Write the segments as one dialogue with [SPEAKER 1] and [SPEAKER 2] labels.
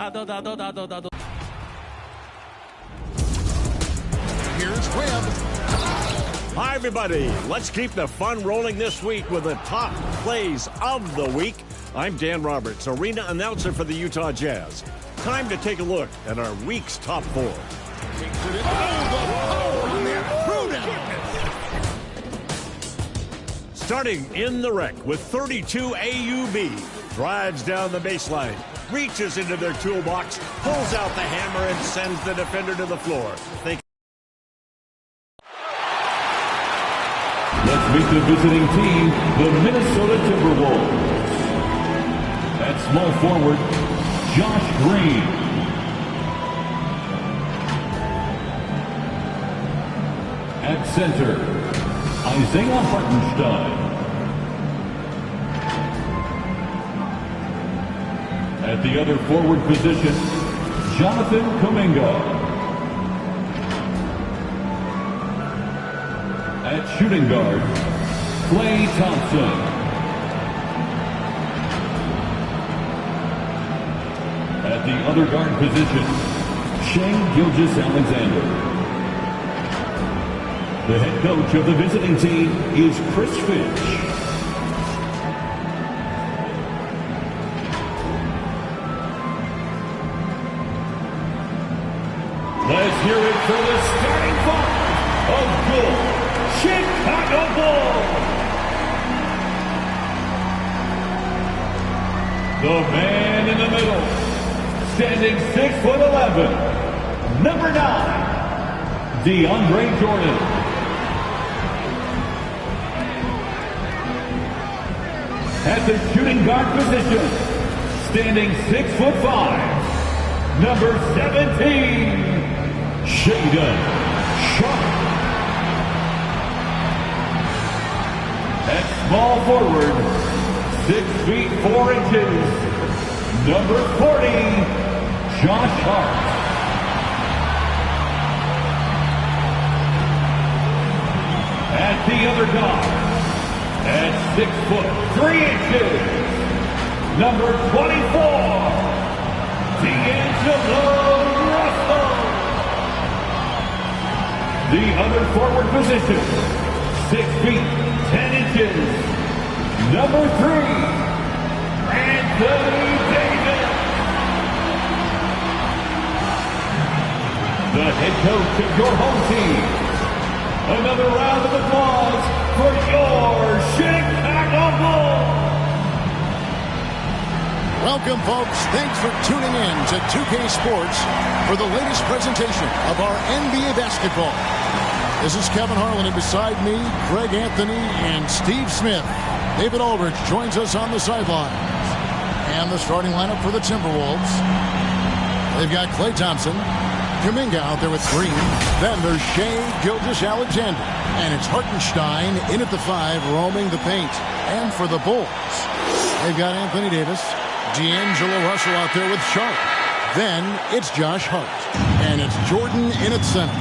[SPEAKER 1] Here's Webb.
[SPEAKER 2] Hi, everybody. Let's keep the fun rolling this week with the top plays of the week. I'm Dan Roberts, arena announcer for the Utah Jazz. Time to take a look at our week's top four. Starting in the rec with 32 AUB. Drives down the baseline, reaches into their toolbox, pulls out the hammer, and sends the defender to the floor.
[SPEAKER 3] Let's meet the visiting team, the Minnesota Timberwolves. At small forward, Josh Green. At center, Isaiah Hartenstein. At the other forward position, Jonathan Kuminga. At shooting guard, Klay Thompson. At the other guard position, Shai Gilgeous-Alexander. The head coach of the visiting team is Chris Finch. Let's hear it for the starting five of good Chicago Bulls. The man in the middle, standing 6'11", number 9, DeAndre Jordan. At the shooting guard position, standing 6'5", number 17, Shaedon Sharpe. At small forward, 6 feet 4 inches, number 40, Josh Hart. At the other guard, at 6 foot 3 inches, number 24, D'Angelo Russell. The other forward position, 6 feet 10 inches, number 3, Anthony Davis. The head coach of your home team. Another round of applause for your Chicago Bulls.
[SPEAKER 1] Welcome, folks. Thanks for tuning in to 2K Sports for the latest presentation of our NBA basketball. This is Kevin Harlan, and beside me, Greg Anthony and Steve Smith. David Aldridge joins us on the sidelines. And the starting lineup for the Timberwolves. They've got Klay Thompson, Kuminga out there with Green. Then there's Shai Gilgeous-Alexander. And it's Hartenstein in at the 5, roaming the paint. And for the Bulls, they've got Anthony Davis, D'Angelo Russell out there with Sharpe. Then it's Josh Hart. And it's Jordan in at center.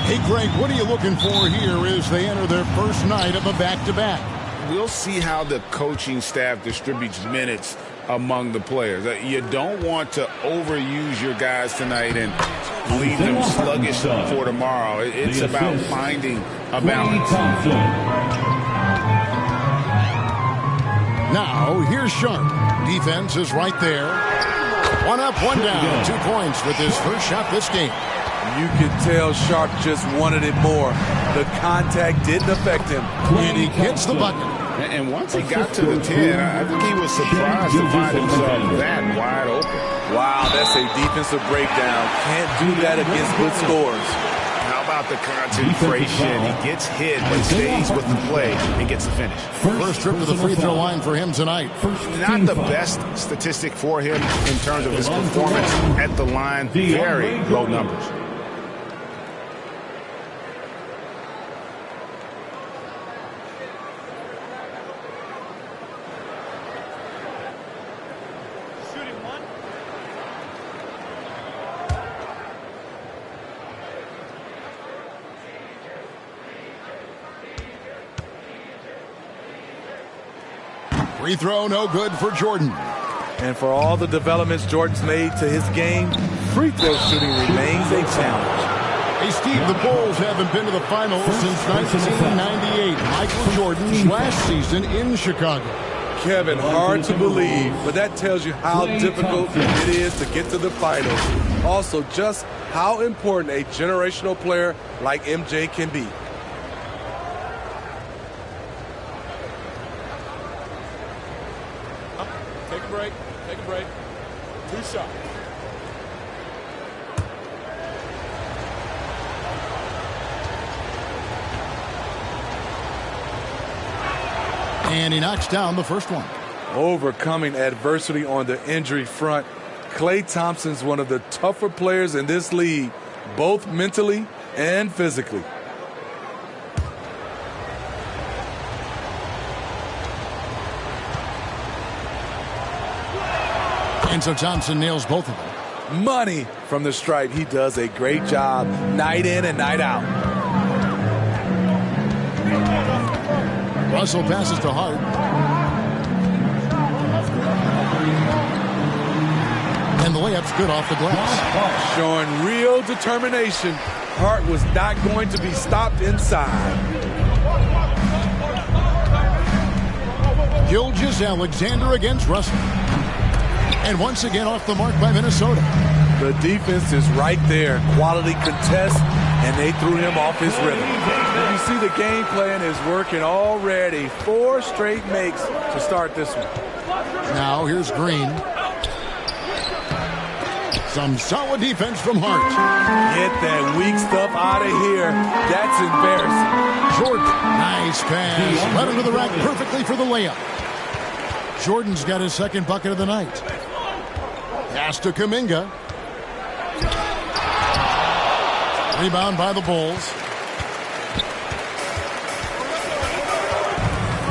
[SPEAKER 1] Hey, Greg, what are you looking for here as they enter their first night of a back-to-back?
[SPEAKER 4] We'll see how the coaching staff distributes minutes among the players. You don't want to overuse your guys tonight and leave them sluggish for tomorrow. It's about finding a balance.
[SPEAKER 1] Now, here's Sharpe. Defense is right there. One up, one down. 2 points with his first shot this game.
[SPEAKER 5] You can tell Sharpe just wanted it more. The contact didn't affect him.
[SPEAKER 1] And he gets the bucket.
[SPEAKER 4] And once he got to the 10, I think he was surprised to find himself that wide open.
[SPEAKER 5] Wow, that's a defensive breakdown. Can't do that against good scores.
[SPEAKER 4] How about the concentration? He gets hit, but stays with the play and gets the finish.
[SPEAKER 1] First trip to the free throw line for him tonight.
[SPEAKER 4] Not the best statistic for him in terms of his performance at the line. Very low numbers.
[SPEAKER 1] Free throw, no good for Jordan.
[SPEAKER 5] And for all the developments Jordan's made to his game, free throw shooting remains a challenge.
[SPEAKER 1] Hey, Steve, the Bulls haven't been to the finals since 1998. Michael Jordan's last season in Chicago.
[SPEAKER 5] Kevin, hard to believe, but that tells you how difficult it is to get to the finals. Also, just how important a generational player like MJ can be.
[SPEAKER 6] Take a break. Take a break. 2 shots.
[SPEAKER 1] And he knocks down the first one.
[SPEAKER 5] Overcoming adversity on the injury front, Klay Thompson's one of the tougher players in this league, both mentally and physically.
[SPEAKER 1] And so Thompson nails both of them.
[SPEAKER 5] Money from the stripe. He does a great job night in and night out.
[SPEAKER 1] Russell passes to Hart. And the layup's good off the glass.
[SPEAKER 5] Showing real determination. Hart was not going to be stopped inside.
[SPEAKER 1] Gilgeous-Alexander against Russell. And once again off the mark by Minnesota.
[SPEAKER 5] The defense is right there. Quality contest, and they threw him off his rhythm. You see the game plan is working already. 4 straight makes to start this one.
[SPEAKER 1] Now here's Green. Some solid defense from Hart.
[SPEAKER 5] Get that weak stuff out of here. That's embarrassing.
[SPEAKER 1] Jordan, nice pass. Right under the rack perfectly for the layup. Jordan's got his second bucket of the night. Pass to Kuminga. Rebound by the Bulls.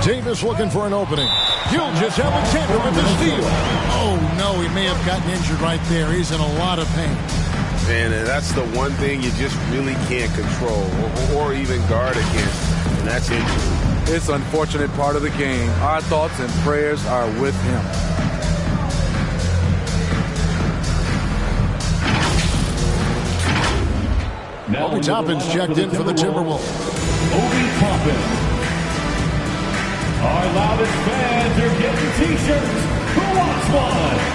[SPEAKER 1] Davis looking for an opening. Gilgeous-Alexander with the steal. Oh, no, he may have gotten injured right there. He's in a lot of pain.
[SPEAKER 4] And that's the one thing you just really can't control or even guard against, and that's injury.
[SPEAKER 5] It's an unfortunate part of the game. Our thoughts and prayers are with him.
[SPEAKER 1] Obi Toppin's checked in for the Timberwolves.
[SPEAKER 3] Obi Toppin. Our loudest fans are getting T-shirts. Who wants one?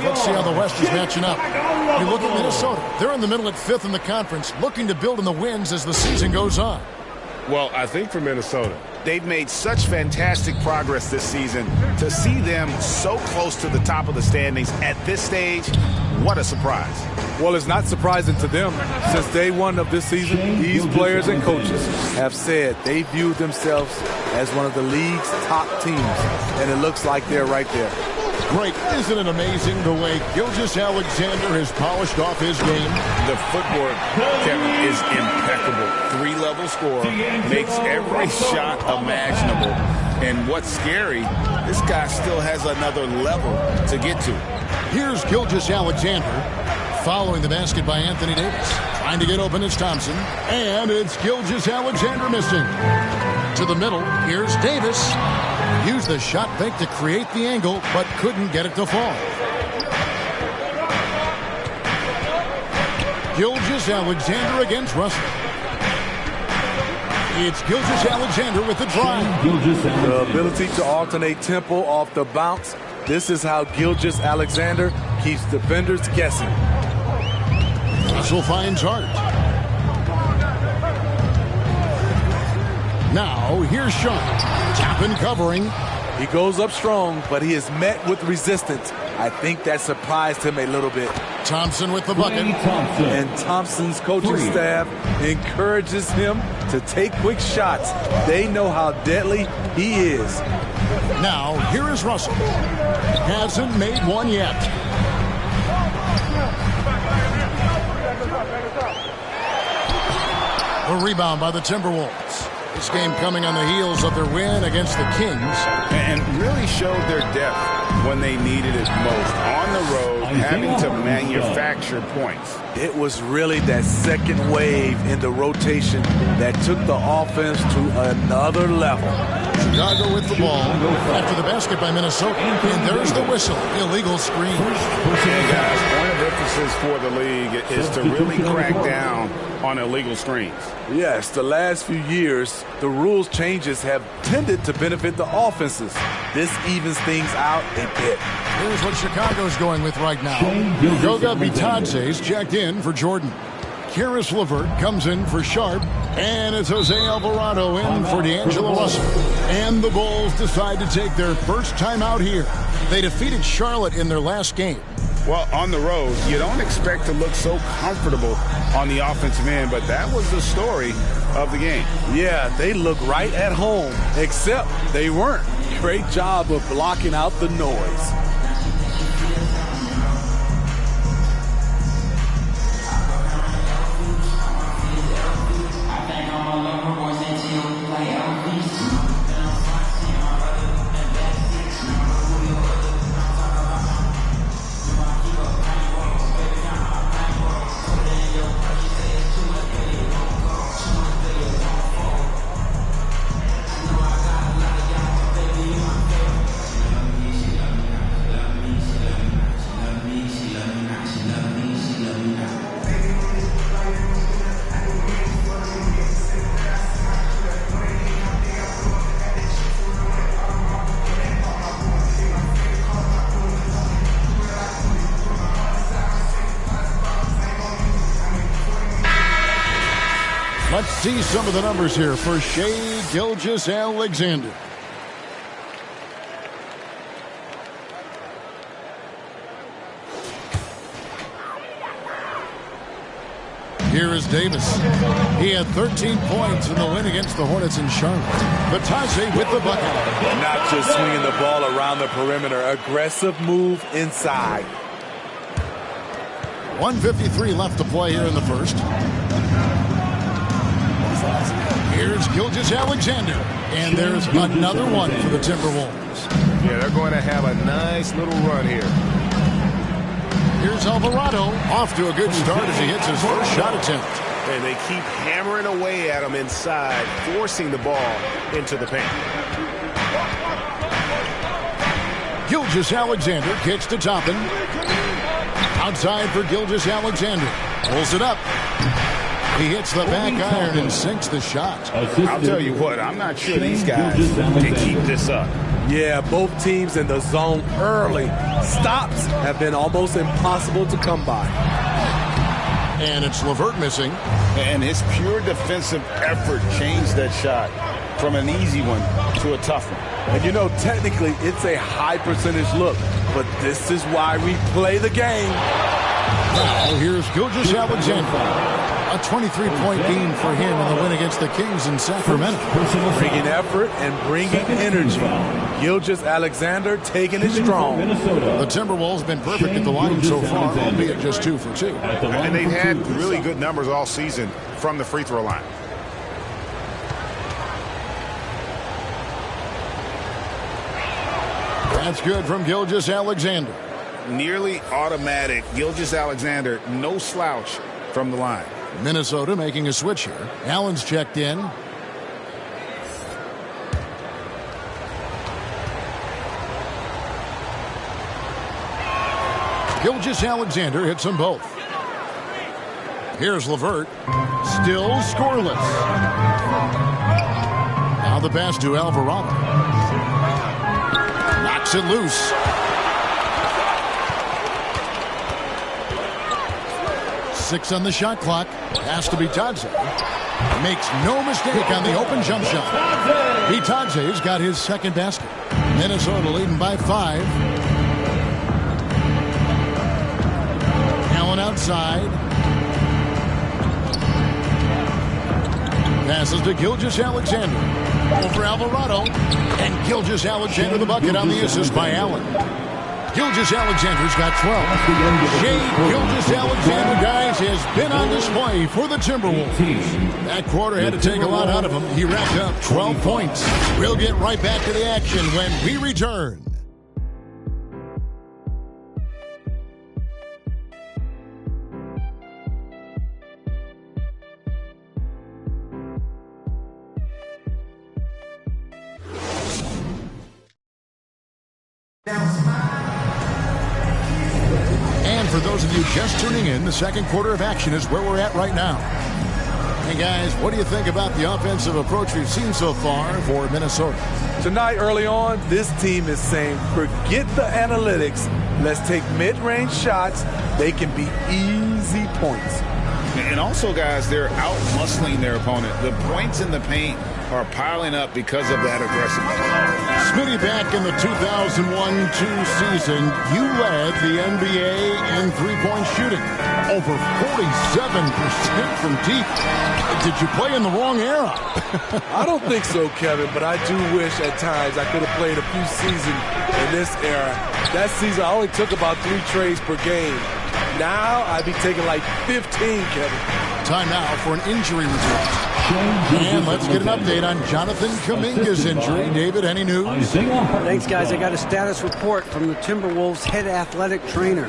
[SPEAKER 1] Let's see how the West is matching up. You look at Minnesota. They're in the middle at 5th in the conference, looking to build in the wins as the season goes on.
[SPEAKER 4] Well, I think for Minnesota, they've made such fantastic progress this season. To see them so close to the top of the standings at this stage, what a surprise.
[SPEAKER 5] Well, it's not surprising to them. Since day one of this season, these players and coaches have said they view themselves as one of the league's top teams, and it looks like they're right there.
[SPEAKER 1] Great. Isn't it amazing the way Gilgeous-Alexander has polished off his game?
[SPEAKER 4] The footwork, Kevin, is impeccable. 3-level scorer, makes every shot imaginable. And what's scary, this guy still has another level to get to.
[SPEAKER 1] Here's Gilgeous-Alexander following the basket by Anthony Davis. Trying to get open is Thompson. And it's Gilgeous-Alexander missing. To the middle, here's Davis. Used the shot fake to create the angle, but couldn't get it to fall. Gilgeous-Alexander against Russell. It's Gilgeous-Alexander with the drive.
[SPEAKER 5] The ability to alternate tempo off the bounce. This is how Gilgeous-Alexander keeps defenders guessing.
[SPEAKER 1] Russell finds Hart. Now, here's Sharp. Tapping, covering.
[SPEAKER 5] He goes up strong, but he is met with resistance. I think that surprised him a little bit.
[SPEAKER 1] Thompson with the bucket.
[SPEAKER 5] And Thompson's coaching staff encourages him to take quick shots. They know how deadly he is.
[SPEAKER 1] Now, here is Russell. Hasn't made one yet. A rebound by the Timberwolves. This game coming on the heels of their win against the Kings.
[SPEAKER 4] And really showed their depth when they needed it most. On the road, having to manufacture points.
[SPEAKER 5] It was really that second wave in the rotation that took the offense to another level.
[SPEAKER 1] Chicago with the ball after the basket by Minnesota. And there's the whistle. Illegal screen.
[SPEAKER 4] And guys, point of emphasis for the league is to really crack down on illegal screens.
[SPEAKER 5] Yes, the last few years, the rules changes have tended to benefit the offenses. This evens things out a bit.
[SPEAKER 1] Here's what Chicago's going with right now. Goga Bitadze's checked in for Jordan. Karis LeVert comes in for Sharp. And it's Jose Alvarado in for D'Angelo Russell. And the Bulls decide to take their first time out here. They defeated Charlotte in their last game.
[SPEAKER 4] Well, on the road, you don't expect to look so comfortable on the offensive end, but that was the story of the game.
[SPEAKER 5] Yeah, they look right at home, except they weren't. Great job of blocking out the noise.
[SPEAKER 1] Let's see some of the numbers here for Shai Gilgeous-Alexander. Here is Davis. He had 13 points in the win against the Hornets in Charlotte. Bitadze with the bucket.
[SPEAKER 5] Not just swinging the ball around the perimeter. Aggressive move inside.
[SPEAKER 1] 1:53 left to play here in the first. Here's Gilgeous-Alexander. And there's another one for the Timberwolves.
[SPEAKER 7] Yeah, they're going to have a nice little run here.
[SPEAKER 1] Here's Alvarado, off to a good start as he hits his first shot attempt.
[SPEAKER 7] And they keep hammering away at him inside, forcing the ball into the paint.
[SPEAKER 1] Gilgeous-Alexander kicks to Toppin. Outside for Gilgeous-Alexander. Pulls it up. He hits the back iron and sinks the shot.
[SPEAKER 4] I'll tell you what, I'm not sure these guys can keep this up.
[SPEAKER 5] Yeah, both teams in the zone early. Stops have been almost impossible to come by.
[SPEAKER 1] And it's LeVert missing.
[SPEAKER 4] And his pure defensive effort changed that shot from an easy one to a tough one.
[SPEAKER 5] And you know, technically, it's a high percentage look. But this is why we play the game.
[SPEAKER 1] Now, here's Gilgeous-Alexander. A 23-point game for him in the win against the Kings in Sacramento.
[SPEAKER 5] Bringing effort and bringing energy. Gilgeous-Alexander taking it strong.
[SPEAKER 1] The Timberwolves have been perfect at the line so far, albeit just 2 for 2.
[SPEAKER 7] And they've had really good numbers all season from the free throw line.
[SPEAKER 1] That's good from Gilgeous-Alexander.
[SPEAKER 4] Nearly automatic. Gilgeous-Alexander, no slouch from the line.
[SPEAKER 1] Minnesota making a switch here. Allen's checked in. Gilgeous-Alexander hits them both. Here's LeVert. Still scoreless. Now the pass to Alvarado. Knocks it loose. 6 on the shot clock. Has to be Bitadze. Makes no mistake on the open jump shot. Bitadze's got his second basket. Minnesota leading by 5. Allen outside. Passes to Gilgeous-Alexander. Over Alvarado. And Gilgeous-Alexander the bucket on the assist by Allen. Gilgeous-Alexander's got 12. Shai Gilgeous-Alexander, guys, has been on display for the Timberwolves. That quarter had to take a lot out of him. He racked up 12 points. We'll get right back to the action when we return. And for those of you just tuning in, the second quarter of action is where we're at right now. Hey guys, what do you think about the offensive approach we've seen so far for Minnesota?
[SPEAKER 5] Tonight, early on, this team is saying, forget the analytics. Let's take mid-range shots. They can be easy points.
[SPEAKER 4] And also, guys, they're out-muscling their opponent. The points in the paint are piling up because of that aggressiveness.
[SPEAKER 1] Smitty, back in the 2001-2 season, you led the NBA in three-point shooting. Over 47% from deep. Did you play in the wrong era?
[SPEAKER 5] I don't think so, Kevin, but I do wish at times I could have played a few seasons in this era. That season, I only took about 3 trades per game. Now, I'd be taking like 15, Kevin.
[SPEAKER 1] Time now for an injury report. And let's get an update on Jonathan Kuminga's injury. David, any news?
[SPEAKER 8] Thanks, guys. I got a status report from the Timberwolves head athletic trainer.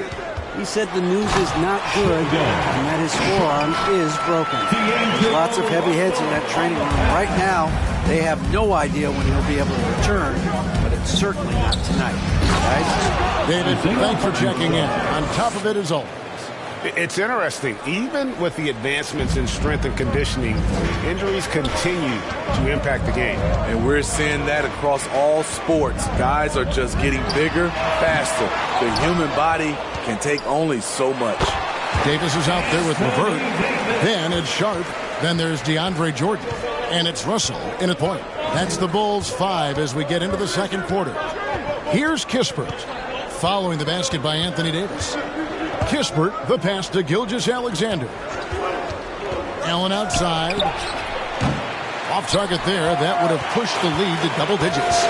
[SPEAKER 8] He said the news is not good and that his forearm is broken. There's lots of heavy heads in that training room. Right now, they have no idea when he'll be able to return, but it's certainly not tonight. Guys?
[SPEAKER 1] David, thanks for checking in. On top of it as always.
[SPEAKER 7] It's interesting. Even with the advancements in strength and conditioning, injuries continue to impact the game.
[SPEAKER 5] And we're seeing that across all sports. Guys are just getting bigger, faster. The human body can take only so much.
[SPEAKER 1] Davis is out there with LeVert. Then it's Sharp. Then there's DeAndre Jordan. And it's Russell in a point. That's the Bulls 5 as we get into the second quarter. Here's Kispert following the basket by Anthony Davis. Kispert, the pass to Gilgeous-Alexander. Allen outside. Off target there. That would have pushed the lead to double digits.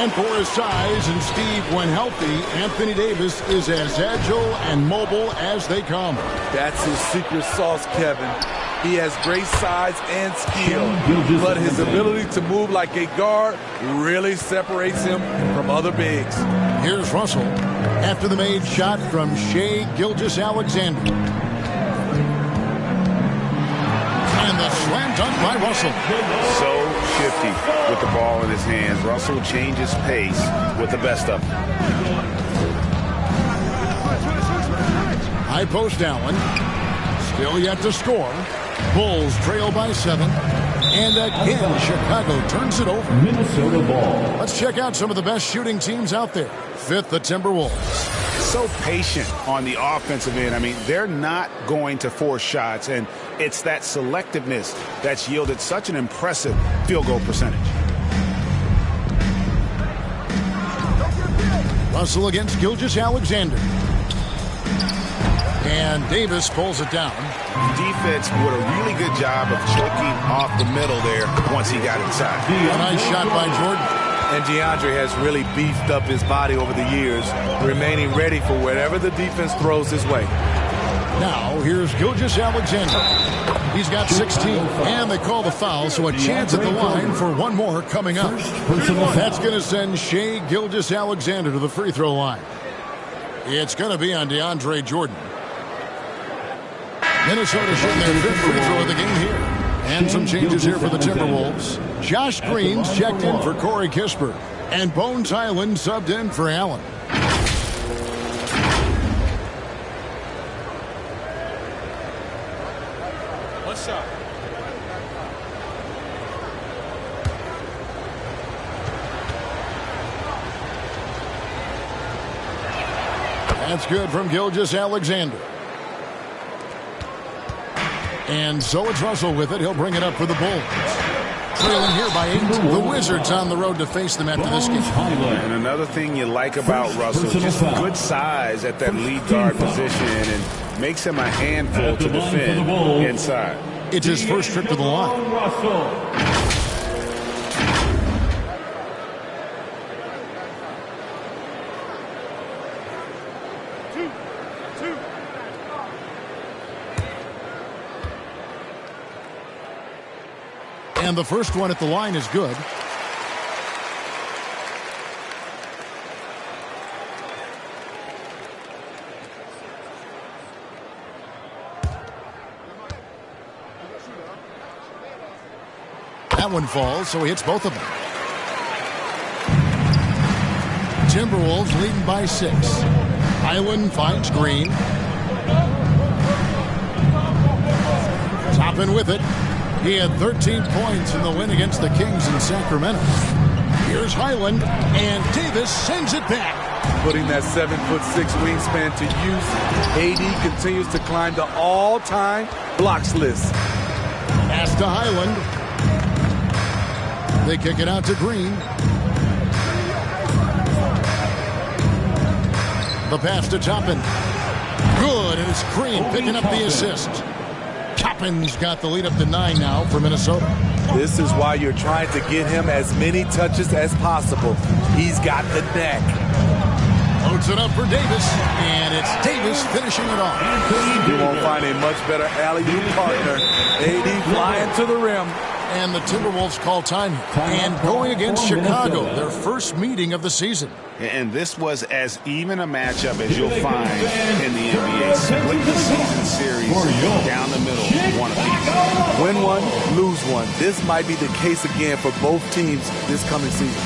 [SPEAKER 1] And for his size and speed when healthy, Anthony Davis is as agile and mobile as they come.
[SPEAKER 5] That's his secret sauce, Kevin. He has great size and skill, but his ability to move like a guard really separates him from other bigs.
[SPEAKER 1] Here's Russell after the made shot from Shai Gilgeous-Alexander. And the slam dunk by Russell.
[SPEAKER 4] So shifty with the ball in his hands. Russell changes pace with the best of them.
[SPEAKER 1] High post Allen. Still yet to score. Bulls trail by 7. And again, Chicago turns it over.
[SPEAKER 3] Minnesota ball.
[SPEAKER 1] Let's check out some of the best shooting teams out there. 5th, the Timberwolves.
[SPEAKER 4] So patient on the offensive end. I mean, they're not going to force shots, and it's that selectiveness that's yielded such an impressive field goal percentage.
[SPEAKER 1] Russell against Gilgeous-Alexander. And Davis pulls it down.
[SPEAKER 4] Defense did a really good job of choking off the middle there once he got inside.
[SPEAKER 1] A nice shot by Jordan.
[SPEAKER 5] And DeAndre has really beefed up his body over the years, remaining ready for whatever the defense throws his way.
[SPEAKER 1] Now, here's Gilgeous-Alexander. He's got 16, and they call the foul, so a chance at the line for one more coming up. That's going to send Shai Gilgeous-Alexander to the free throw line. It's going to be on DeAndre Jordan. Minnesota shooting their 5th free throw of the game here. And some changes here for the Timberwolves. Josh Green's checked in for Corey Kispert. And Bones Highland subbed in for Allen.
[SPEAKER 6] One shot.
[SPEAKER 1] That's good from Gilgeous-Alexander. And so it's Russell with it. He'll bring it up for the Bulls. Trailing here by 8. The Wizards on the road to face them after this game.
[SPEAKER 7] And another thing you like about Russell, just good size at that lead guard position, and makes him a handful to defend inside.
[SPEAKER 1] It's his first trip to the line. And the first one at the line is good. That one falls, so he hits both of them. Timberwolves leading by 6. Highland finds Green. Toppin with it. He had 13 points in the win against the Kings in Sacramento. Here's Highland, and Davis sends it back.
[SPEAKER 5] Putting that 7'6" wingspan to use, AD continues to climb the all-time blocks list.
[SPEAKER 1] Pass to Highland. They kick it out to Green. The pass to Toppin. Good, and it's Green picking up the assist. Toppin's got the lead up to 9 now for Minnesota.
[SPEAKER 5] This is why you're trying to get him as many touches as possible. He's got the neck.
[SPEAKER 1] Loads it up for Davis, and it's Davis finishing it off.
[SPEAKER 5] You won't find a much better alley-oop partner. AD flying to the rim.
[SPEAKER 1] And the Timberwolves call time and going against Chicago, their first meeting of the season.
[SPEAKER 7] And this was as even a matchup as you'll find in the NBA. Split the season series down the middle, one apiece.
[SPEAKER 5] Win one, lose one. This might be the case again for both teams this coming season.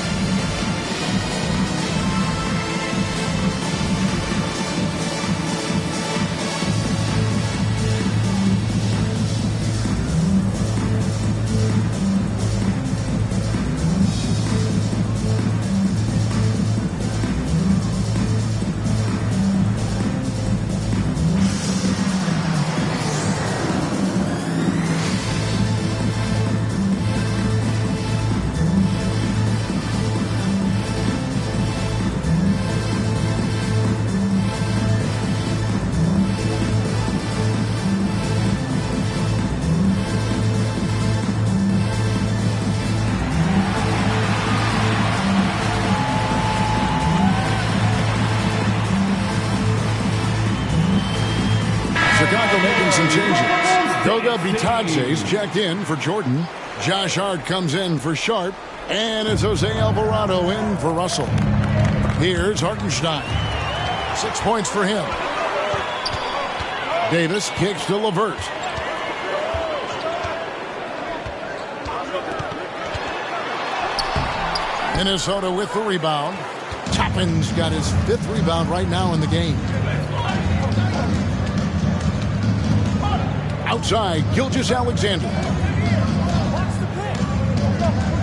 [SPEAKER 1] Chicago making some changes. Goga Bitadze's checked in for Jordan. Josh Hart comes in for Sharp. And it's Jose Alvarado in for Russell. Here's Hartenstein. 6 points for him. Davis kicks to LeVert. Minnesota with the rebound. Toppin's got his 5th rebound right now in the game. Outside, Gilgeous-Alexander.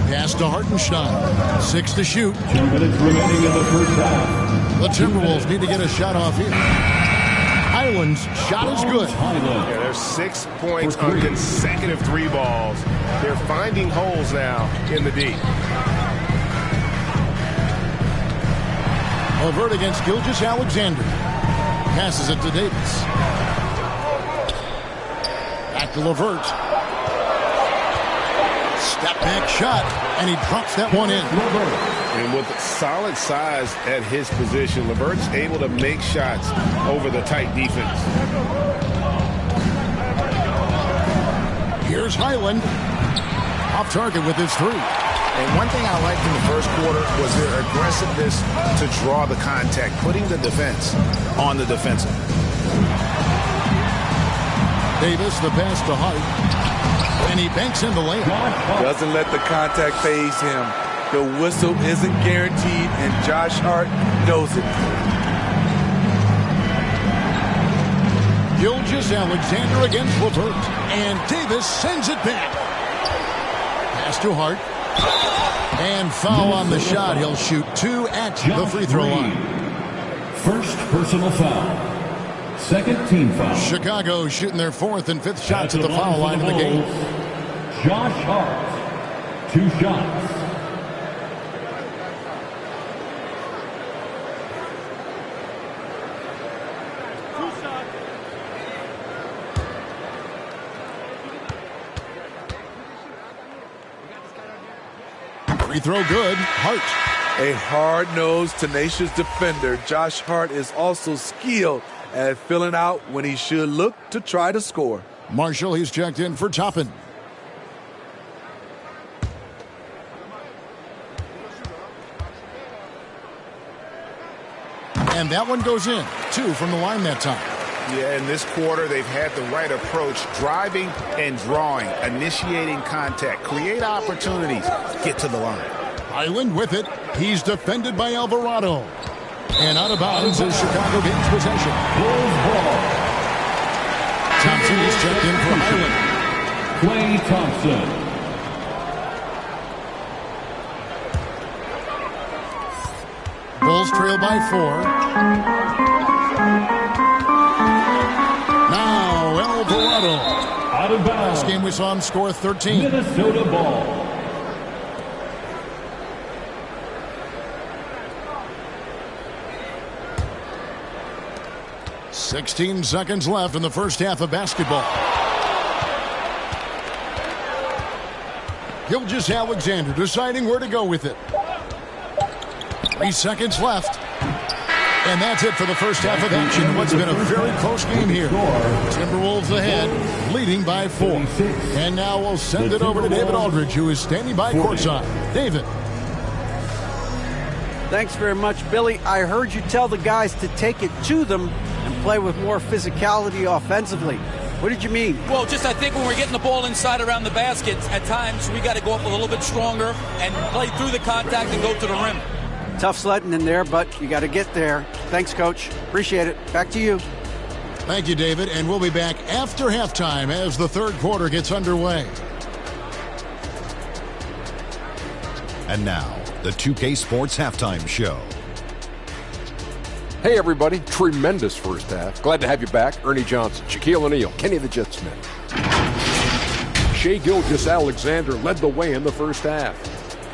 [SPEAKER 1] Pass to Hartenstein. 6 to shoot.
[SPEAKER 3] 2 minutes remaining in the first half.
[SPEAKER 1] The Timberwolves need to get a shot off here. Highland's shot is good.
[SPEAKER 7] Yeah, there's 6 points on consecutive 3 balls. They're finding holes now in the D.
[SPEAKER 1] LeVert against Gilgeous-Alexander. Passes it to Davis. Back to LeVert. Step back shot, and he drops that one in.
[SPEAKER 7] And with solid size at his position, LeVert's able to make shots over the tight defense.
[SPEAKER 1] Here's Highland. Off target with his 3.
[SPEAKER 7] And one thing I liked in the first quarter was their aggressiveness to draw the contact, putting the defense on the defensive.
[SPEAKER 1] Davis, the pass to Hart. And he banks in the layup.
[SPEAKER 5] Doesn't let the contact phase him. The whistle isn't guaranteed, and Josh Hart knows it.
[SPEAKER 1] Gilgeous-Alexander against LeVert. And Davis sends it back. Pass to Hart. And foul on the shot. He'll shoot 2 at the free throw line.
[SPEAKER 3] First personal foul. Second team foul.
[SPEAKER 1] Chicago shooting their 4th and 5th shots at the foul line in the game.
[SPEAKER 3] Josh Hart, 2 shots.
[SPEAKER 1] Free throw good. Hart.
[SPEAKER 5] A hard-nosed, tenacious defender, Josh Hart is also skilled at filling out when he should look to try to score.
[SPEAKER 1] Marshall, he's checked in for Toppin. And that one goes in. 2 from the line that time.
[SPEAKER 4] Yeah, in this quarter, they've had the right approach, driving and drawing, initiating contact, create opportunities, get to the line.
[SPEAKER 1] Island with it. He's defended by Alvarado. And out of bounds as Chicago gains possession. Thompson is checked in for Highland.
[SPEAKER 3] Klay Thompson.
[SPEAKER 1] Bulls trail by 4. Now Alvarado.
[SPEAKER 3] Out of bounds.
[SPEAKER 1] Last game we saw him score 13.
[SPEAKER 3] Minnesota ball.
[SPEAKER 1] $16 seconds left in the first half of basketball. Gilgeous-Alexander deciding where to go with it. 3 seconds left. And that's it for the first half of action in what's been a very close game here. Timberwolves ahead, leading by 4. And now we'll send it over to David Aldridge, who is standing by courtside. David.
[SPEAKER 8] Thanks very much, Billy. I heard you tell the guys to take it to them and play with more physicality offensively. What did you mean?
[SPEAKER 9] Well, just I think when we're getting the ball inside around the basket, at times we got to go up a little bit stronger and play through the contact and go to the rim.
[SPEAKER 8] Tough sledding in there, but you got to get there. Thanks, Coach. Appreciate it. Back to you.
[SPEAKER 1] Thank you, David. And we'll be back after halftime as the third quarter gets underway.
[SPEAKER 10] And now, the 2K Sports Halftime Show.
[SPEAKER 11] Hey, everybody. Tremendous first half. Glad to have you back. Ernie Johnson, Shaquille O'Neal, Kenny the Jet Smith. Shai Gilgeous-Alexander led the way in the first half.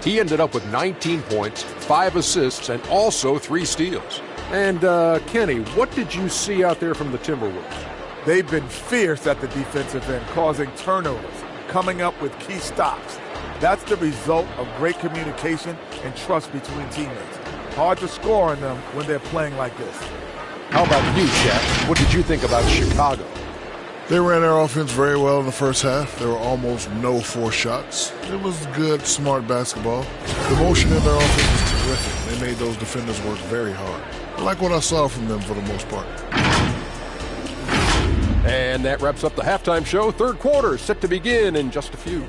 [SPEAKER 11] He ended up with 19 points, 5 assists, and also 3 steals. And, Kenny, what did you see out there from the Timberwolves?
[SPEAKER 5] They've been fierce at the defensive end, causing turnovers, coming up with key stops. That's the result of great communication and trust between teammates. Hard to score on them when they're playing like this.
[SPEAKER 11] How about you, Shaq? What did you think about Chicago?
[SPEAKER 12] They ran their offense very well in the first half. There were almost no forced shots. It was good, smart basketball. The motion in their offense was terrific. They made those defenders work very hard. I like what I saw from them for the most part.
[SPEAKER 11] And that wraps up the halftime show. Third quarter set to begin in just a few.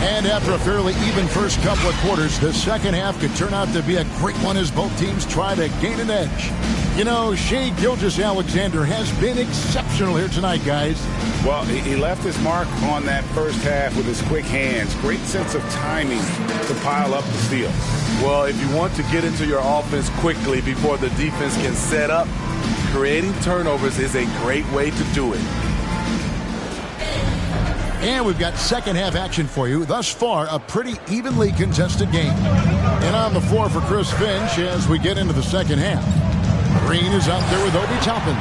[SPEAKER 1] And after a fairly even first couple of quarters, the second half could turn out to be a great one as both teams try to gain an edge. You know, Shai Gilgeous-Alexander has been exceptional here tonight, guys.
[SPEAKER 4] Well, he left his mark on that first half with his quick hands. Great sense of timing to pile up the steals.
[SPEAKER 5] Well, if you want to get into your offense quickly before the defense can set up, creating turnovers is a great way to do it.
[SPEAKER 1] And we've got second half action for you. Thus far, a pretty evenly contested game. And on the floor for Chris Finch as we get into the second half. Green is out there with Obi Toppin.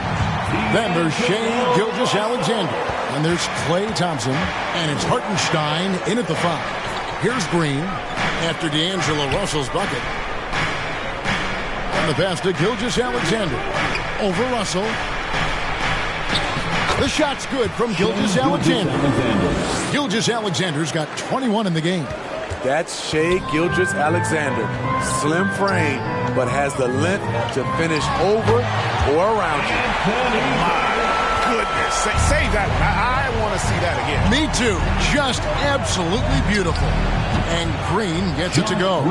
[SPEAKER 1] Then there's Shai Gilgeous-Alexander. And there's Klay Thompson. And it's Hartenstein in at the 5. Here's Green after D'Angelo Russell's bucket. And the pass to Gilgeous-Alexander. Over Russell. The shot's good from Gilgeous-Alexander. Gilgeous-Alexander's got 21 in the game.
[SPEAKER 5] That's Shai Gilgeous-Alexander. Slim frame, but has the length to finish over or around you.
[SPEAKER 4] My goodness. Say that. I want to see that again.
[SPEAKER 1] Me too. Just absolutely beautiful. And Green gets it to go.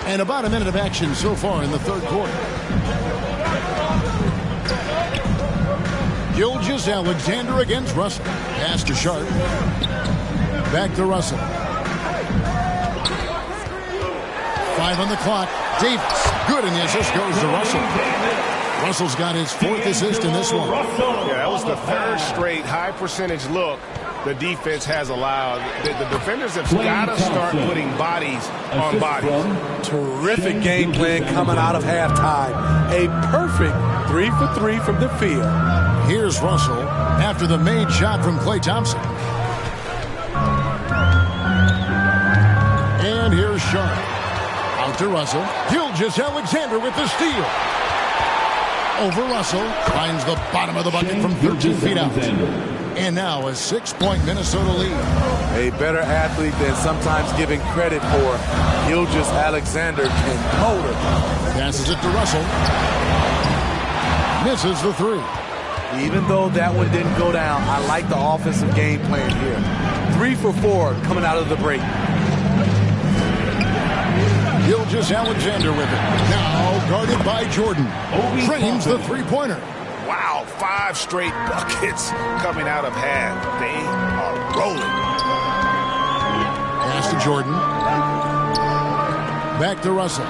[SPEAKER 1] And about a minute of action so far in the third quarter. Gilgeous Alexander against Russell. Pass to Sharp. Back to Russell. 5 on the clock. Davis. Good, and the assist goes to Russell. Russell's got his 4th assist in this one.
[SPEAKER 4] Yeah, that was the 3rd straight high percentage look the defense has allowed. The defenders have got to start putting bodies on bodies.
[SPEAKER 5] Terrific game plan coming out of halftime. A perfect 3 for 3 from the field.
[SPEAKER 1] Here's Russell after the made shot from Klay Thompson. And here's Sharp. Out to Russell. Gilgeous Alexander with the steal. Over Russell. Finds the bottom of the bucket from 13 feet out. And now a 6-point Minnesota lead.
[SPEAKER 5] A better athlete than sometimes given credit for. Gilgeous Alexander can motor.
[SPEAKER 1] Passes it to Russell. Misses the 3.
[SPEAKER 5] Even though that one didn't go down, I like the offensive game plan here. 3 for 4 coming out of the break.
[SPEAKER 1] Gilgeous Alexander with it. Now guarded by Jordan. Drains the 3-pointer.
[SPEAKER 4] Wow, 5 straight buckets coming out of half. They are rolling.
[SPEAKER 1] Pass to Jordan. Back to Russell.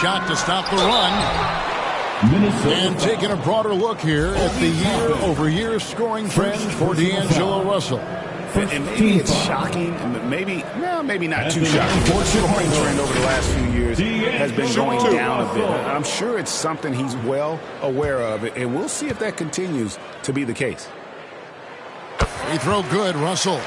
[SPEAKER 1] Shot to stop the run. And taking a broader look here at the year-over-year scoring trend for D'Angelo Russell.
[SPEAKER 4] And maybe it's shocking, maybe not too shocking. The scoring trend over the last few years has been going down a bit. I'm sure it's something he's well aware of, and we'll see if that continues to be the case.
[SPEAKER 1] Free throw good, Russell.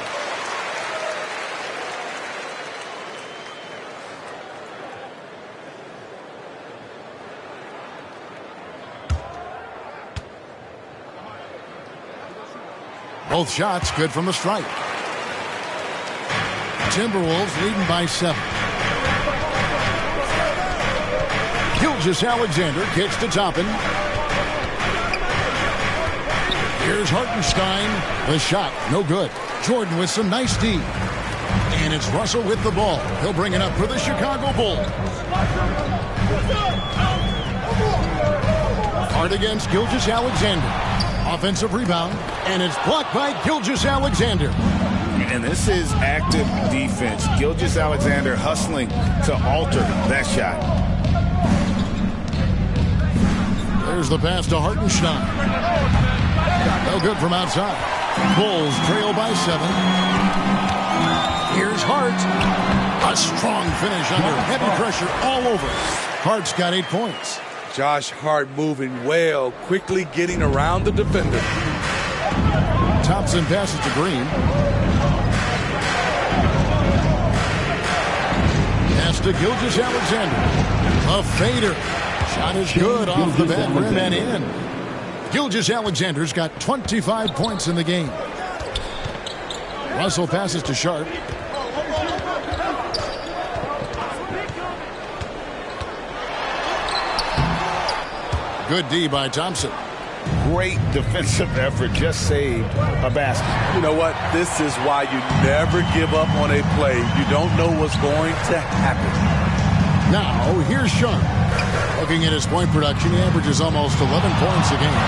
[SPEAKER 1] Both shots good from the stripe. Timberwolves leading by 7. Gilgeous Alexander kicks to Toppin. Here's Hartenstein. The shot, no good. Jordan with some nice D. And it's Russell with the ball. He'll bring it up for the Chicago Bulls. Hard against Gilgeous Alexander. Offensive rebound, and it's blocked by Gilgeous Alexander.
[SPEAKER 4] And this is active defense. Gilgeous Alexander hustling to alter that shot.
[SPEAKER 1] There's the pass to Hartenstein. No good from outside. Bulls trail by 7. Here's Hart. A strong finish under heavy pressure all over. Hart's got 8 points.
[SPEAKER 5] Josh Hart moving well, quickly getting around the defender.
[SPEAKER 1] Thompson passes to Green. Pass to Gilgeous Alexander. A fader. Shot is good off the back rim and in. Gilgeous Alexander's got 25 points in the game. Russell passes to Sharp. Good D by Thompson.
[SPEAKER 4] Great defensive effort. Just saved a basket.
[SPEAKER 5] You know what? This is why you never give up on a play. You don't know what's going to happen.
[SPEAKER 1] Now, here's Sharp. Looking at his point production, he averages almost 11 points a game.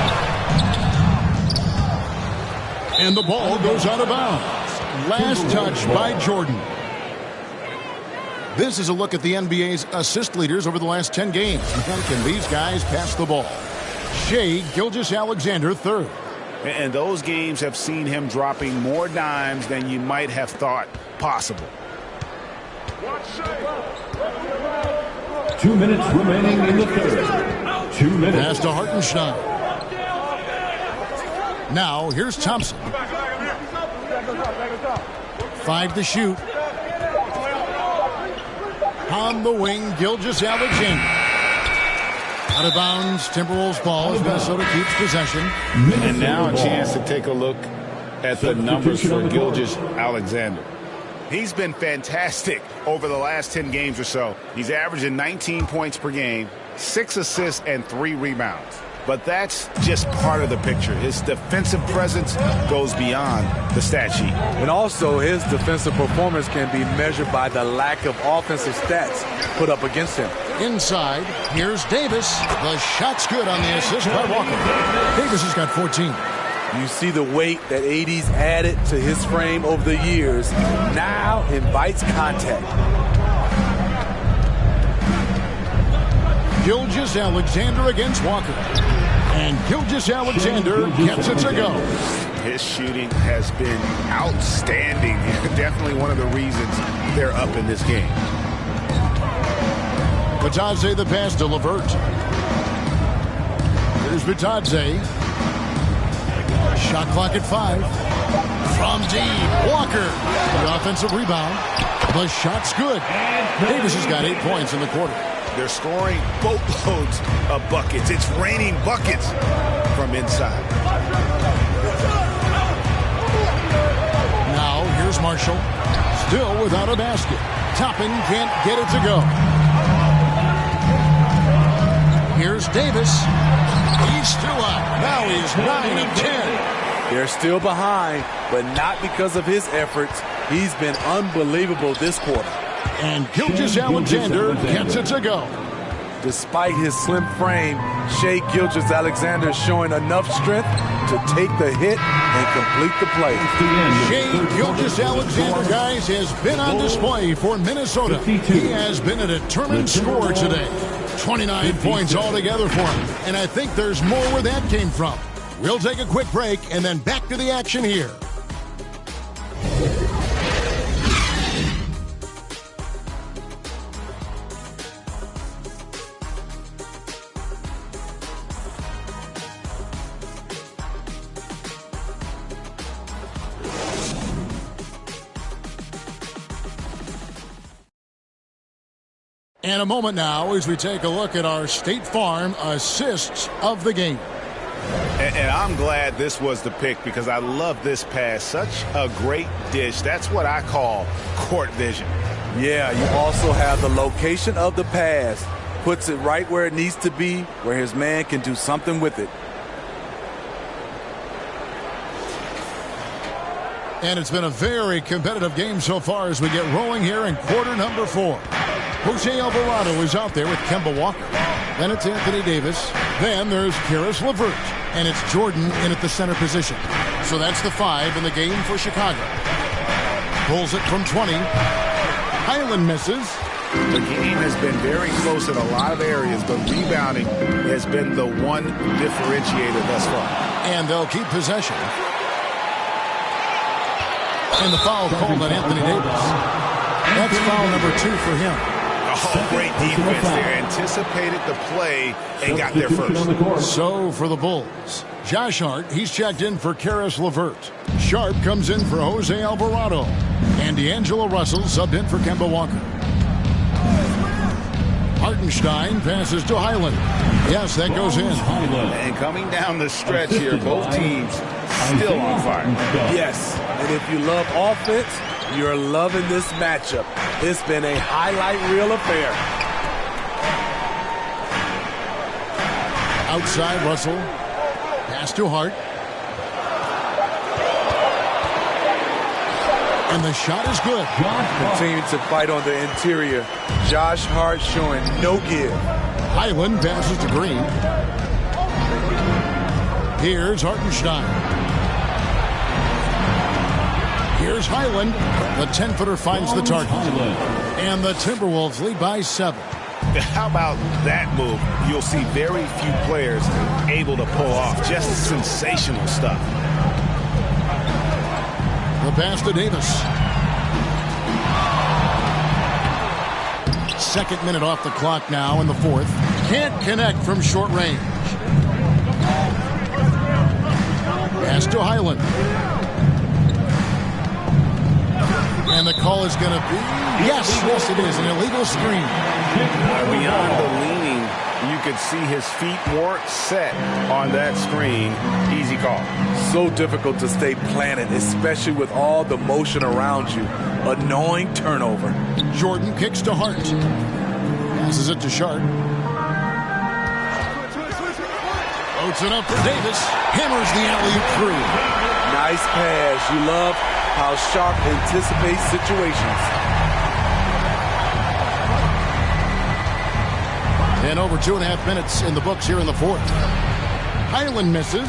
[SPEAKER 1] And the ball goes out of bounds. Last touch by Jordan. This is a look at the NBA's assist leaders over the last 10 games. Can these guys pass the ball? Shai Gilgeous-Alexander, 3rd.
[SPEAKER 4] And those games have seen him dropping more dimes than you might have thought possible.
[SPEAKER 3] 2 minutes remaining in the 3rd. 2 minutes.
[SPEAKER 1] Pass to Hartenstein. Now, here's Thompson. 5 to shoot. On the wing, Gilgeous-Alexander. Out of bounds, Timberwolves ball as Minnesota keeps possession.
[SPEAKER 4] And now a chance to take a look at the numbers for Gilgeous-Alexander. He's been fantastic over the last 10 games or so. He's averaging 19 points per game, 6 assists, and 3 rebounds. but that's just part of the picture. His defensive presence goes beyond the stat sheet.
[SPEAKER 5] And also, his defensive performance can be measured by the lack of offensive stats put up against him.
[SPEAKER 1] Inside, here's Davis. The shot's good on the assist by Walker. Davis has got 14.
[SPEAKER 5] You see the weight that AD's added to his frame over the years. Now invites contact.
[SPEAKER 1] Gilgeous-Alexander against Walker. And Gilgeous-Alexander gets it to go.
[SPEAKER 4] His shooting has been outstanding. Definitely one of the reasons they're up in this game.
[SPEAKER 1] Bitadze the pass to LeVert. Here's Bitadze. Shot clock at 5. From deep, Walker. The offensive rebound. The shot's good. Davis has got 8 points in the quarter.
[SPEAKER 4] They're scoring boatloads of buckets. It's raining buckets from inside.
[SPEAKER 1] Now, here's Marshall. Still without a basket. Toppin can't get it to go. Here's Davis. He's still up. Now he's 9 of 10.
[SPEAKER 5] They're still behind, but not because of his efforts. He's been unbelievable this quarter.
[SPEAKER 1] And Gilgeous-Alexander gets it to go.
[SPEAKER 5] Despite his slim frame, Shai Gilgeous-Alexander is showing enough strength to take the hit and complete the play.
[SPEAKER 1] Shai Gilgeous-Alexander, guys, has been on display for Minnesota. He has been a determined scorer today. 29 points altogether for him. And I think there's more where that came from. We'll take a quick break and then back to the action here. And a moment now as we take a look at our State Farm assists of the game.
[SPEAKER 4] And I'm glad this was the pick because I love this pass. Such a great dish. That's what I call court vision.
[SPEAKER 5] Yeah, you also have the location of the pass. Puts it right where it needs to be, where his man can do something with it.
[SPEAKER 1] And it's been a very competitive game so far as we get rolling here in quarter number 4. Jose Alvarado is out there with Kemba Walker. Then it's Anthony Davis. Then there's Caris LeVert. And it's Jordan in at the center position. So that's the 5 in the game for Chicago. Pulls it from 20. Highland misses.
[SPEAKER 4] The game has been very close in a lot of areas, but rebounding has been the one differentiator thus far.
[SPEAKER 1] And they'll keep possession. And the foul called on Anthony Davis. That's foul number 2 for him.
[SPEAKER 4] Oh, great defense there. Anticipated the play and got there first.
[SPEAKER 1] So for the Bulls, Josh Hart, he's checked in for Caris LeVert. Sharp comes in for Jose Alvarado. And D'Angelo Russell subbed in for Kemba Walker. Hartenstein passes to Highland. Yes, that goes in.
[SPEAKER 4] And coming down the stretch here, both teams still on fire.
[SPEAKER 5] Yes, and if you love offense, you're loving this matchup. It's been a highlight reel affair.
[SPEAKER 1] Outside, Russell. Pass to Hart. And the shot is good.
[SPEAKER 5] Continue to fight on the interior. Josh Hart showing no give.
[SPEAKER 1] Highland passes to Green. Here's Hartenstein. Here's Highland. The 10-footer finds the target. And the Timberwolves lead by 7.
[SPEAKER 4] How about that move? You'll see very few players able to pull off just sensational stuff.
[SPEAKER 1] The pass to Davis. Second minute off the clock now in the 4th. Can't connect from short range. Pass to Highland. And the call is going to be, yes, it is, an illegal screen.
[SPEAKER 4] Beyond the leaning, you could see his feet more set on that screen. Easy call.
[SPEAKER 5] So difficult to stay planted, especially with all the motion around you. Annoying turnover.
[SPEAKER 1] Jordan kicks to Hart. Passes it to Sharp. Floats it up for Davis. Hammers the alley-oop through.
[SPEAKER 5] Nice pass. You love how Sharp anticipates situations.
[SPEAKER 1] And over 2.5 minutes in the books here in the fourth. Highland misses.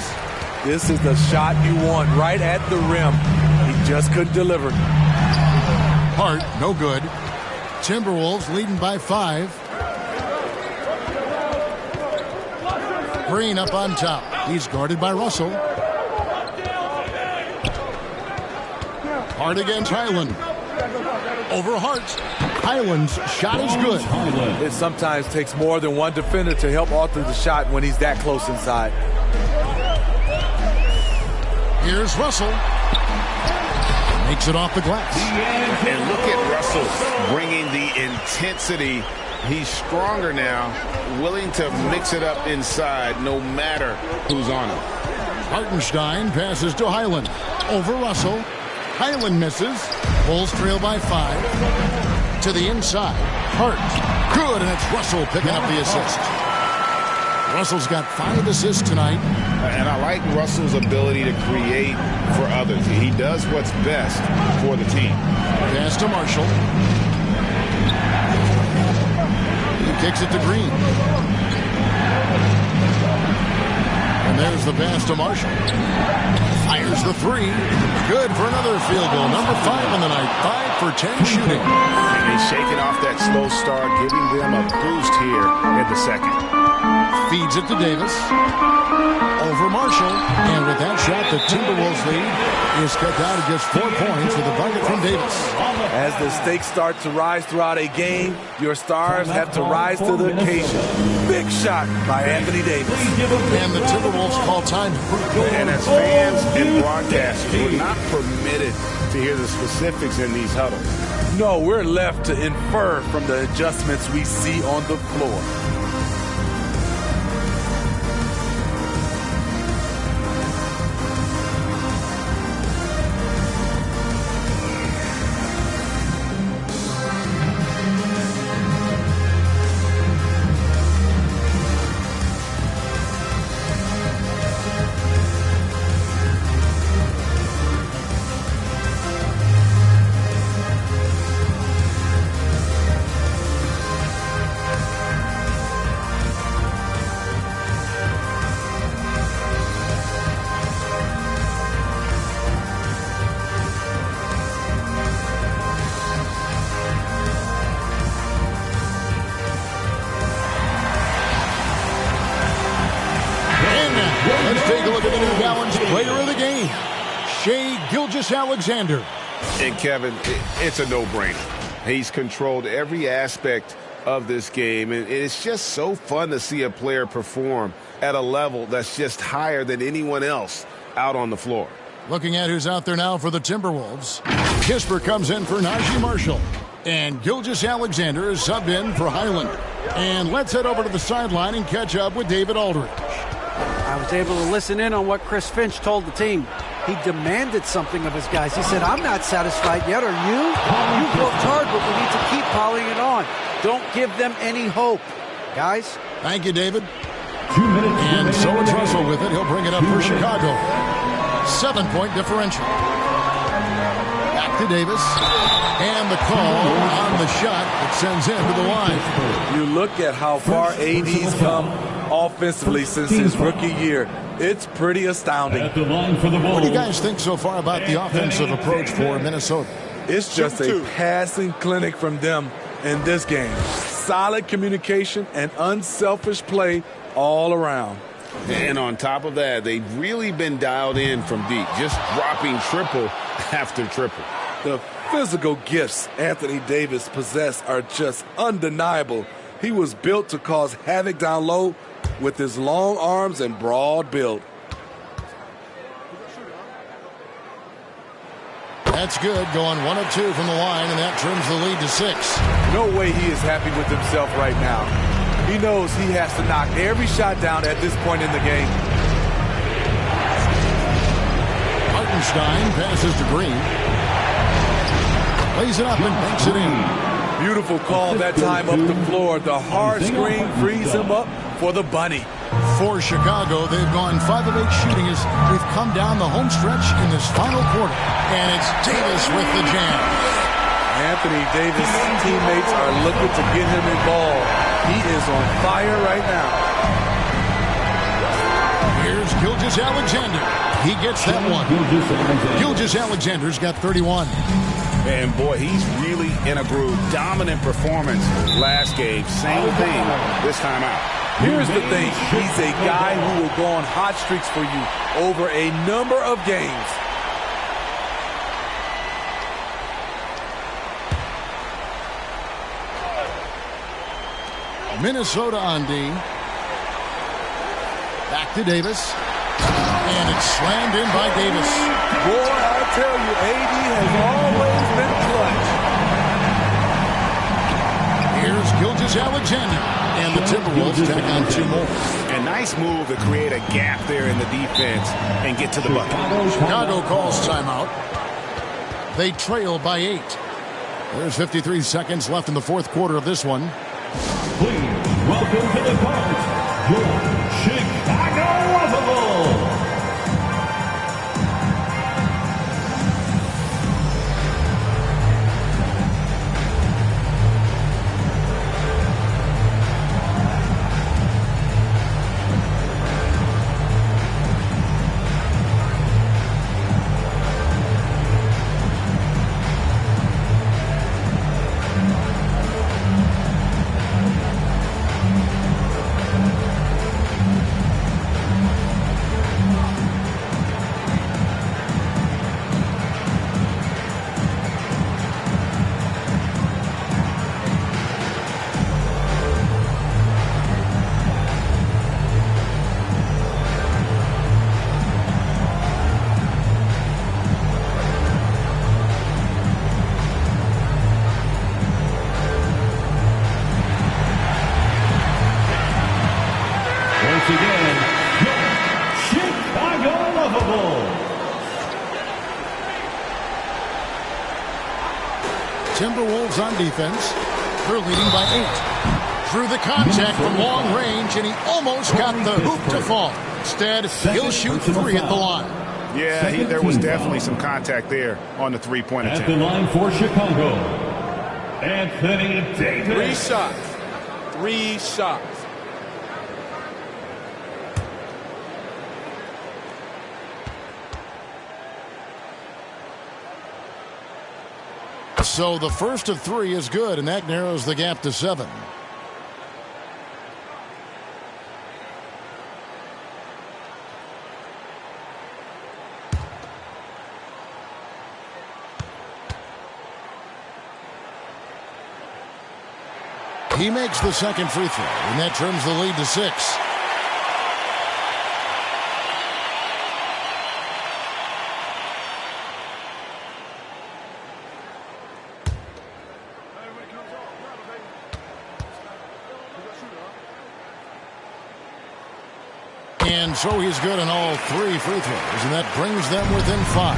[SPEAKER 5] This is the shot you want, right at the rim. He just couldn't deliver.
[SPEAKER 1] Hart, no good. Timberwolves leading by 5. Green up on top. He's guarded by Russell. Hart against Highland. Over Hart. Highland's shot is good.
[SPEAKER 5] It sometimes takes more than one defender to help alter the shot when he's that close inside.
[SPEAKER 1] Here's Russell. Makes it off the glass.
[SPEAKER 4] And look at Russell bringing the intensity. He's stronger now, willing to mix it up inside no matter who's on him.
[SPEAKER 1] Hartenstein passes to Highland. Over Russell. Highland misses. Bulls trail by 5. To the inside. Hart. Good, and it's Russell picking up the assist. Russell's got 5 assists tonight.
[SPEAKER 4] And I like Russell's ability to create for others. He does what's best for the team.
[SPEAKER 1] Pass to Marshall. He kicks it to Green. And there's the pass to Marshall. Fires the 3. Good for another field goal. Number 5 on the night. 5 for 10 shooting.
[SPEAKER 4] And he's shaking off that slow start, giving them a boost here in the second.
[SPEAKER 1] Feeds it to Davis. Over Marshall. And with that shot, the Timberwolves lead is cut down to just 4 points with a bucket from Davis.
[SPEAKER 5] As the stakes start to rise throughout a game, your stars have to rise to the occasion. Big shot by Anthony Davis.
[SPEAKER 1] And the Timberwolves call time.
[SPEAKER 4] And as fans and broadcasters, we're not permitted to hear the specifics in these huddles.
[SPEAKER 5] No, we're left to infer from the adjustments we see on the floor.
[SPEAKER 1] Alexander.
[SPEAKER 4] And Kevin, it's a no-brainer. He's controlled every aspect of this game, and it's just so fun to see a player perform at a level that's just higher than anyone else out on the floor.
[SPEAKER 1] Looking at who's out there now for the Timberwolves. Kisper comes in for Najee Marshall. And Gilgeous-Alexander is subbed in for Highland. And let's head over to the sideline and catch up with David Aldridge.
[SPEAKER 8] I was able to listen in on what Chris Finch told the team. He demanded something of his guys. He said, I'm not satisfied yet. Are you? You've worked hard, but we need to keep piling it on. Don't give them any hope. Guys?
[SPEAKER 1] Thank you, David. 2 minutes. And so it's Russell with it. He'll bring it up for Chicago. 7-point differential. Back to Davis. And the call on the shot that sends him to the line.
[SPEAKER 5] You look at how far AD's come offensively since his rookie year. It's pretty astounding.
[SPEAKER 1] What do you guys think so far about the offensive approach for Minnesota?
[SPEAKER 5] It's just a passing clinic from them in this game. Solid communication and unselfish play all around.
[SPEAKER 4] And on top of that, they've really been dialed in from deep, just dropping triple after triple.
[SPEAKER 5] The physical gifts Anthony Davis possesses are just undeniable. He was built to cause havoc down low with his long arms and broad build.
[SPEAKER 1] That's good, going 1 of 2 from the line, and that trims the lead to 6.
[SPEAKER 5] No way he is happy with himself right now. He knows he has to knock every shot down at this point in the game.
[SPEAKER 1] Hartenstein passes to Green. Lays it up and banks it in.
[SPEAKER 5] Beautiful call that time up the floor. The hard screen frees him up for the bunny.
[SPEAKER 1] For Chicago, they've gone 5 of 8 shooting as we've come down the home stretch in this final quarter. And it's Davis with the jam.
[SPEAKER 5] Anthony Davis' teammates are looking to get him involved. He is on fire right now.
[SPEAKER 1] Here's Gilgeous-Alexander. He gets that one. Gilgeous-Alexander's got 31.
[SPEAKER 4] And boy, he's really in a groove. Dominant performance last game. Same thing this time out.
[SPEAKER 5] Here's the thing. He's a guy who will go on hot streaks for you over a number of games.
[SPEAKER 1] Minnesota on D. Back to Davis. And it's slammed in by Davis.
[SPEAKER 5] Boy, I tell you, AD has always been clutch.
[SPEAKER 1] Here's Gilgeous-Alexander. And the Timberwolves tack on 2 more.
[SPEAKER 4] A nice move to create a gap there in the defense and get to the bucket.
[SPEAKER 1] Chicago calls timeout. They trail by 8. There's 53 seconds left in the 4th quarter of this one.
[SPEAKER 3] Please welcome to the court, your Chicago Bulls.
[SPEAKER 1] Timberwolves on defense. They're leading by 8. Through the contact from long range, and he almost got the hoop to fall. Instead, he'll shoot 3 at the line.
[SPEAKER 4] Yeah, there was definitely some contact there on the 3-point attempt.
[SPEAKER 3] At the line for Chicago, Anthony Davis.
[SPEAKER 6] 3 shots. 3 shots.
[SPEAKER 1] So the first of 3 is good, and that narrows the gap to 7. He makes the second free throw, and that turns the lead to 6. And so he's good on all 3 free throws, and that brings them within 5.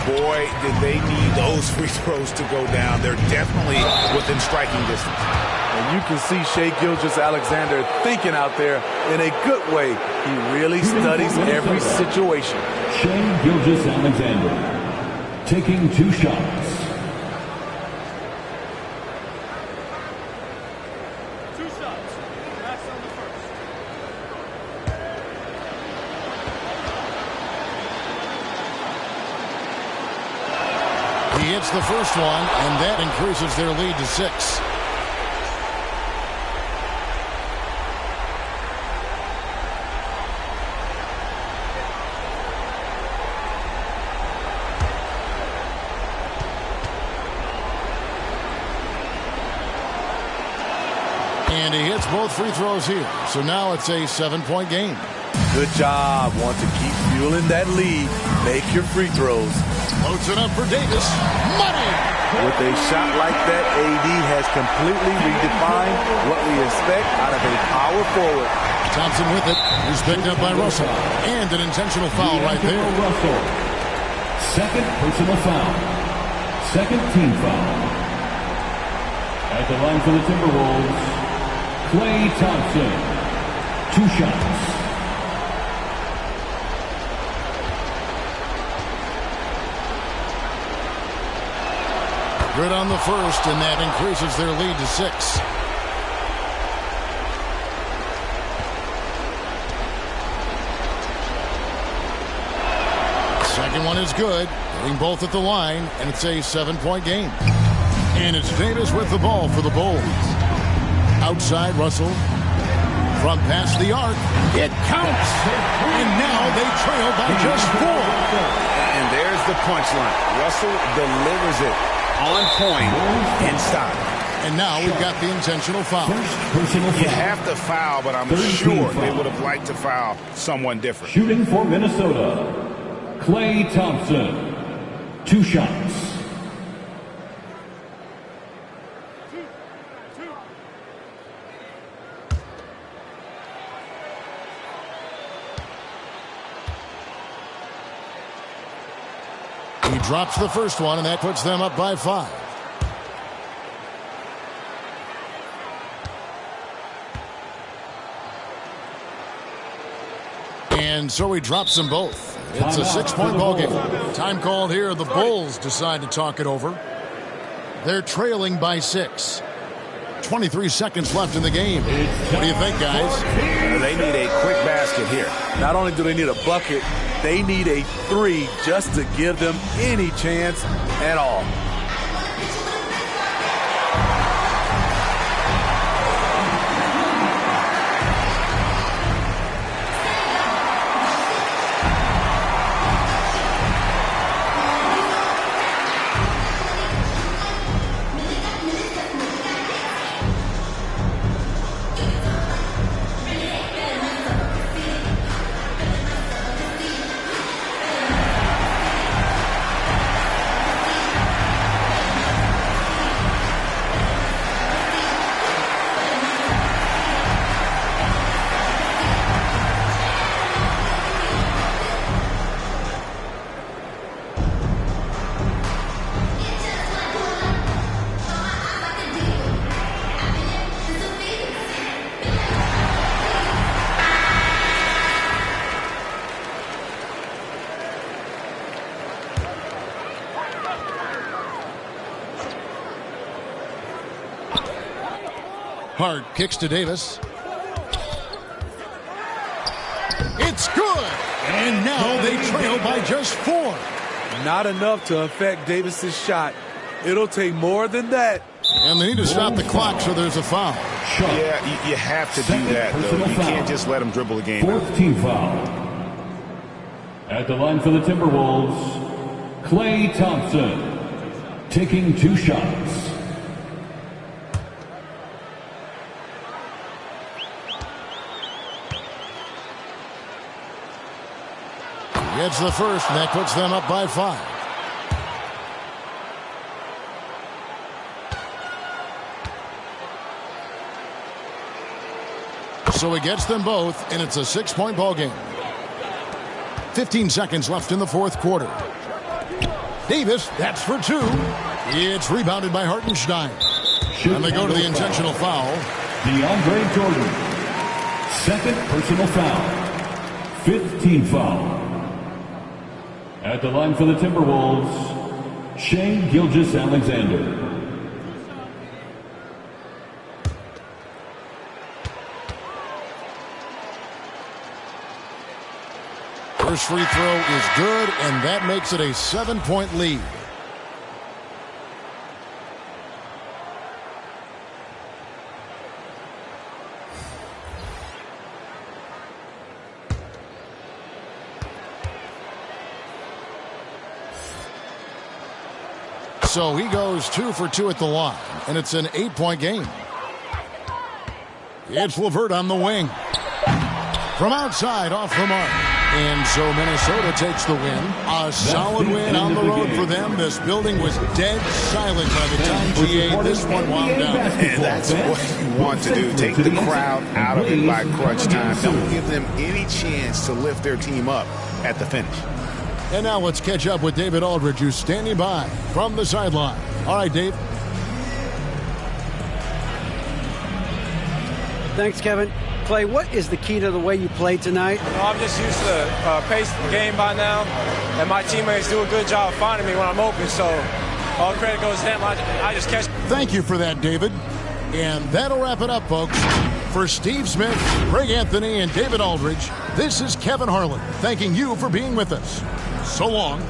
[SPEAKER 4] Boy, did they need those free throws to go down. They're definitely within striking distance.
[SPEAKER 5] And you can see Shai Gilgeous-Alexander thinking out there in a good way. He really studies every situation.
[SPEAKER 3] Shai Gilgeous-Alexander taking 2 shots.
[SPEAKER 1] He hits the first one, and that increases their lead to 6. And he hits both free throws here. So now it's a 7-point game.
[SPEAKER 5] Good job. Want to keep fueling that lead. Make your free throws.
[SPEAKER 1] Loads it up for Davis. Money!
[SPEAKER 5] With a shot like that, AD has completely redefined what we expect out of a power forward.
[SPEAKER 1] Thompson with it. He's picked up by Russell. And an intentional foul right there.
[SPEAKER 3] Russell. Second personal foul. Second team foul. At the line for the Timberwolves, Klay Thompson. 2 shots.
[SPEAKER 1] Good on the first, and that increases their lead to 6. Second one is good, hitting both at the line, and it's a 7-point game. And it's Davis with the ball for the Bulls. Outside, Russell. From past the arc, it counts. And now they trail by just 4.
[SPEAKER 4] And there's the punchline. Russell delivers it on point in style.
[SPEAKER 1] And now we've got the intentional foul.
[SPEAKER 4] You have to foul, but I'm sure they would have liked to foul someone different.
[SPEAKER 3] Shooting for Minnesota, Klay Thompson. 2 shots.
[SPEAKER 1] He drops the first one, and that puts them up by 5. And so he drops them both. It's a 6-point ball game. Time called here. The Bulls decide to talk it over. They're trailing by 6. 23 seconds left in the game. What do you think, guys?
[SPEAKER 4] They need a quick basket here.
[SPEAKER 5] Not only do they need a bucket, they need a 3 just to give them any chance at all.
[SPEAKER 1] Hart kicks to Davis. It's good. And now they trail by just 4.
[SPEAKER 5] Not enough to affect Davis's shot. It'll take more than that.
[SPEAKER 1] And they need to stop the clock, so there's a foul.
[SPEAKER 4] Yeah, you have to do that, though. You can't just let him dribble the game.
[SPEAKER 3] 4th team foul. At the line for the Timberwolves, Klay Thompson, taking 2 shots.
[SPEAKER 1] Gets the first, and that puts them up by 5. So he gets them both, and it's a 6-point ball game. 15 seconds left in the 4th quarter. Davis, that's for 2. It's rebounded by Hartenstein. And they go to the intentional foul.
[SPEAKER 3] DeAndre Jordan, 2nd personal foul. 5th team foul. At the line for the Timberwolves, Shai Gilgeous-Alexander.
[SPEAKER 1] First free throw is good, and that makes it a 7-point lead. So he goes 2 for 2 at the line, and it's an 8-point game. It's LeVert on the wing. From outside, off the mark. And so Minnesota takes the win. A solid win on the road for them. This building was dead silent by the time GA this one wound down.
[SPEAKER 4] And that's what you want to do. Take the crowd out of it by crunch time. Don't give them any chance to lift their team up at the finish.
[SPEAKER 1] And now let's catch up with David Aldridge, who's standing by from the sideline. All right, Dave.
[SPEAKER 8] Thanks, Kevin. Clay, what is the key to the way you played tonight?
[SPEAKER 13] I'm just used to pace the game by now, and my teammates do a good job finding me when I'm open, so all credit goes to them. I just catch.
[SPEAKER 1] Thank you for that, David. And that'll wrap it up, folks. For Steve Smith, Greg Anthony, and David Aldridge, this is Kevin Harlan thanking you for being with us. So long.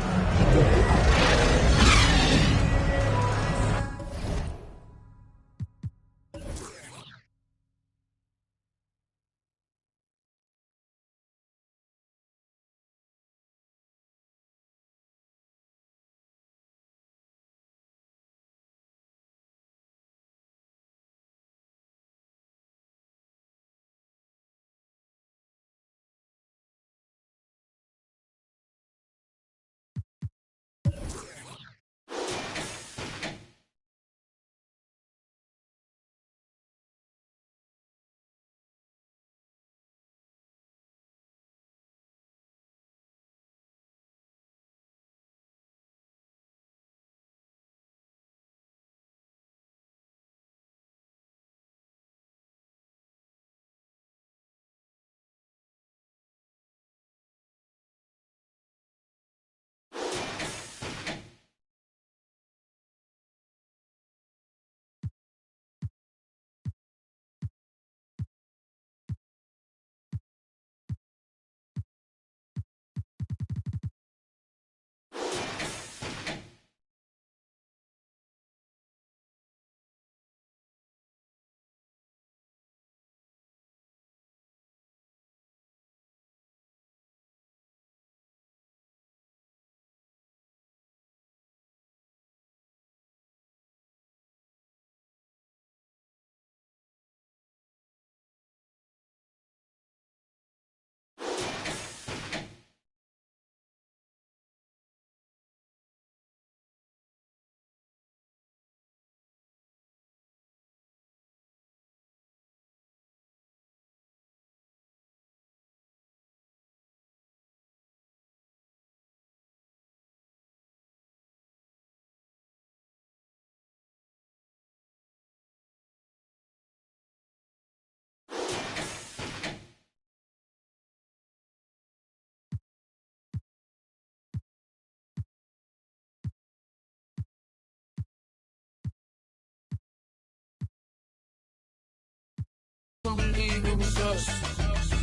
[SPEAKER 14] Believe it was us.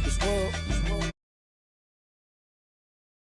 [SPEAKER 14] This world